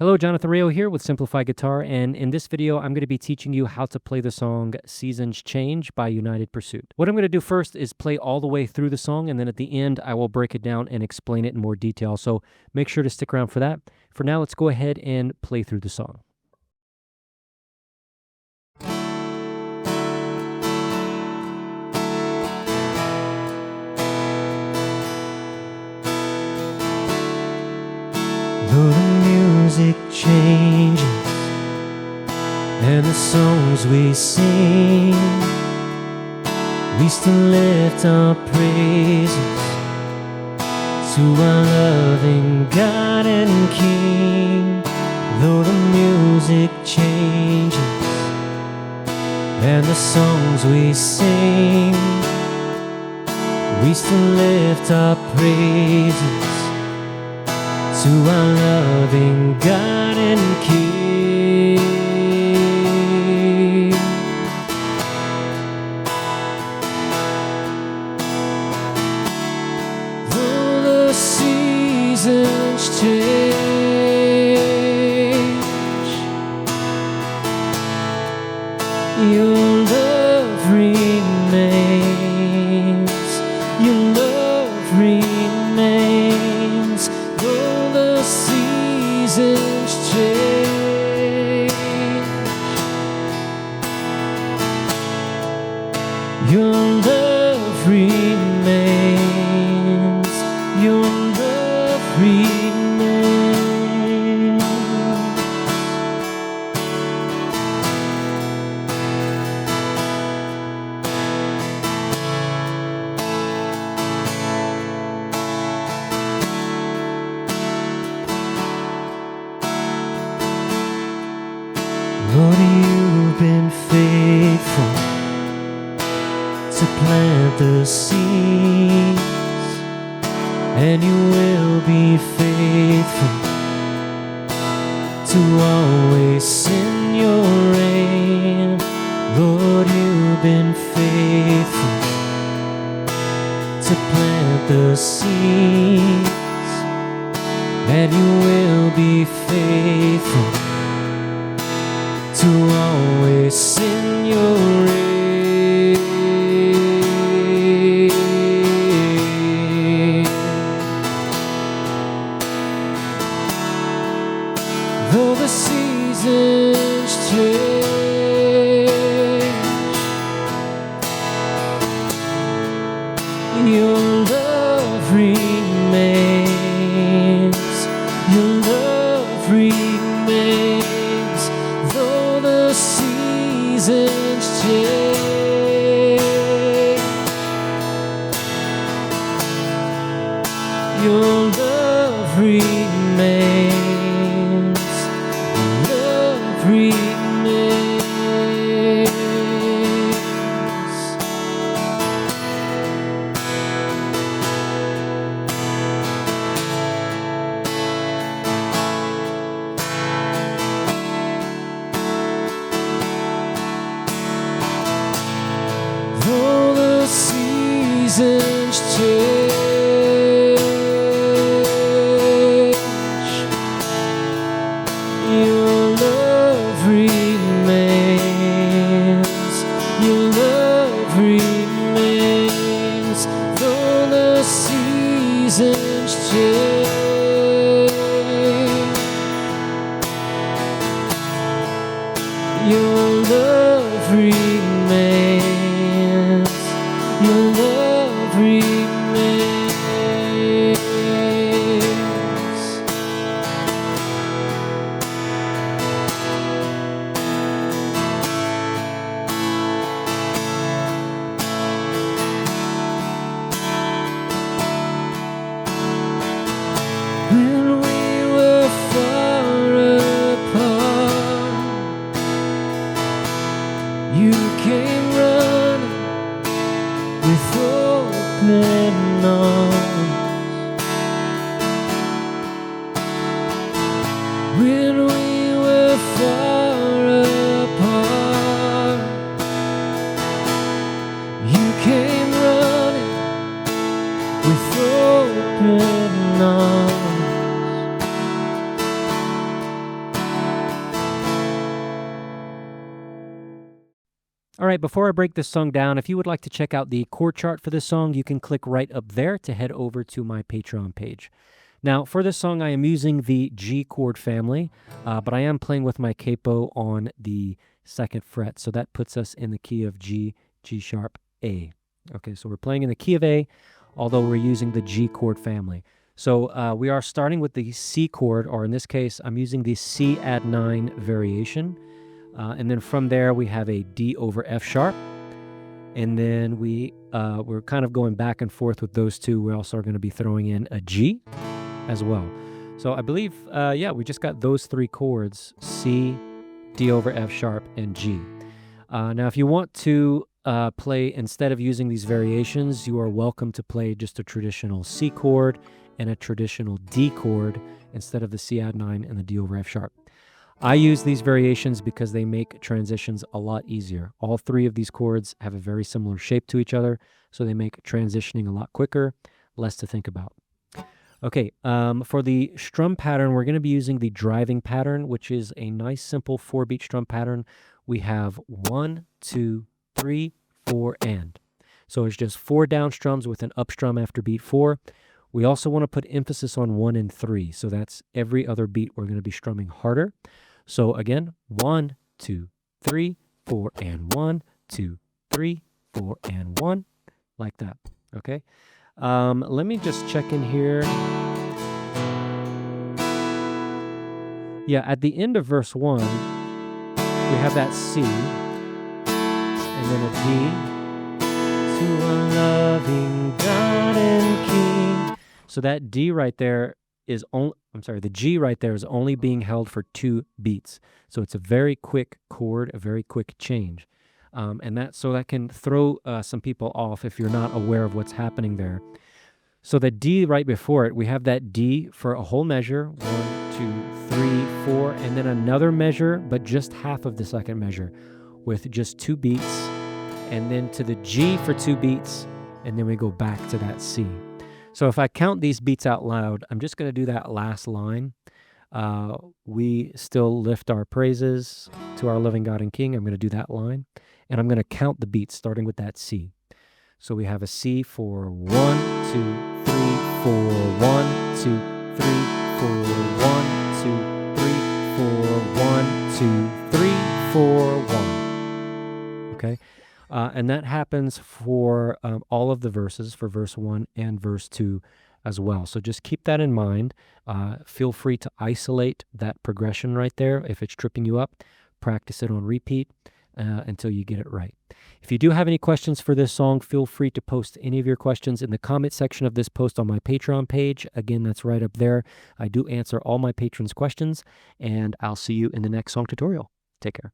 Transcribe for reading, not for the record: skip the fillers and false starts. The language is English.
Hello, Jonathan Rayo here with Simplified Guitar, and in this video, I'm going to be teaching you how to play the song Seasons Change by United Pursuit. What I'm going to do first is play all the way through the song, and then at the end, I will break it down and explain it in more detail, so make sure to stick around for that. For now, let's go ahead and play through the song. Though the music changes and the songs we sing, we still lift our praises to our loving God and King. Though the music changes and the songs we sing, we still lift our praises to our loving God and King. Though the seasons change, your love remains, your love remains. Though the seasons change, your love remains, your love remains. Lord, you've been faithful to plant the seeds, and you will be faithful to always send your rain. Lord, you've been faithful to plant the seeds, and you will be faithful to always send your rain. Though the seasons change, your love remains, your love remains. Though the seasons change, your love remains, love remains. Though the seasons change, your love remains, your love remains. Though the seasons change, your love remains, your love remains. When we were far apart, you came running with open arms. When we were far apart, you came running with open arms. All right, before I break this song down, if you would like to check out the chord chart for this song, you can click right up there to head over to my Patreon page. Now, for this song, I am using the G chord family, but I am playing with my capo on the 2nd fret, so that puts us in the key of G, G sharp, A. Okay, so we're playing in the key of A, although we're using the G chord family. So we are starting with the C chord, or in this case, I'm using the C add 9 variation. And then from there, we have a D over F sharp. And then we're kind of going back and forth with those two. We also are going to be throwing in a G as well. So I believe, we just got those 3 chords, C, D over F sharp, and G. Now, if you want to play, instead of using these variations, you are welcome to play just a traditional C chord and a traditional D chord instead of the C add 9 and the D over F sharp. I use these variations because they make transitions a lot easier. All 3 of these chords have a very similar shape to each other, so they make transitioning a lot quicker, less to think about. Okay, for the strum pattern, we're going to be using the driving pattern, which is a nice, simple 4-beat strum pattern. We have 1, 2, 3, 4, and. So it's just 4 down strums with an up strum after beat 4. We also want to put emphasis on 1 and 3, so that's every other beat we're going to be strumming harder. So again, 1, 2, 3, 4, and 1, 2, 3, 4, and 1, like that. Okay. Let me just check in here. Yeah, at the end of verse 1, we have that C, and then a D, to a loving God and King. So that D right there is only, the G right there is only being held for 2 beats. So it's a very quick chord, a very quick change. And that can throw some people off if you're not aware of what's happening there. So the D right before it, we have that D for a whole measure, 1, 2, 3, 4, and then another measure, but just half of the 2nd measure with just 2 beats, and then to the G for 2 beats, and then we go back to that C. So if I count these beats out loud, I'm just going to do that last line. We still lift our praises to our living God and King. I'm going to do that line, and I'm going to count the beats starting with that C. So we have a C for 1, 2, 3, 4, 1, 2, 3, 4, 1, 2, 3, 4, 1, 2, 3, 4, 1. Okay. And that happens for all of the verses, for verse 1 and verse 2 as well. So just keep that in mind. Feel free to isolate that progression right there. If it's tripping you up, practice it on repeat until you get it right. If you do have any questions for this song, feel free to post any of your questions in the comment section of this post on my Patreon page. Again, that's right up there. I do answer all my patrons' questions, and I'll see you in the next song tutorial. Take care.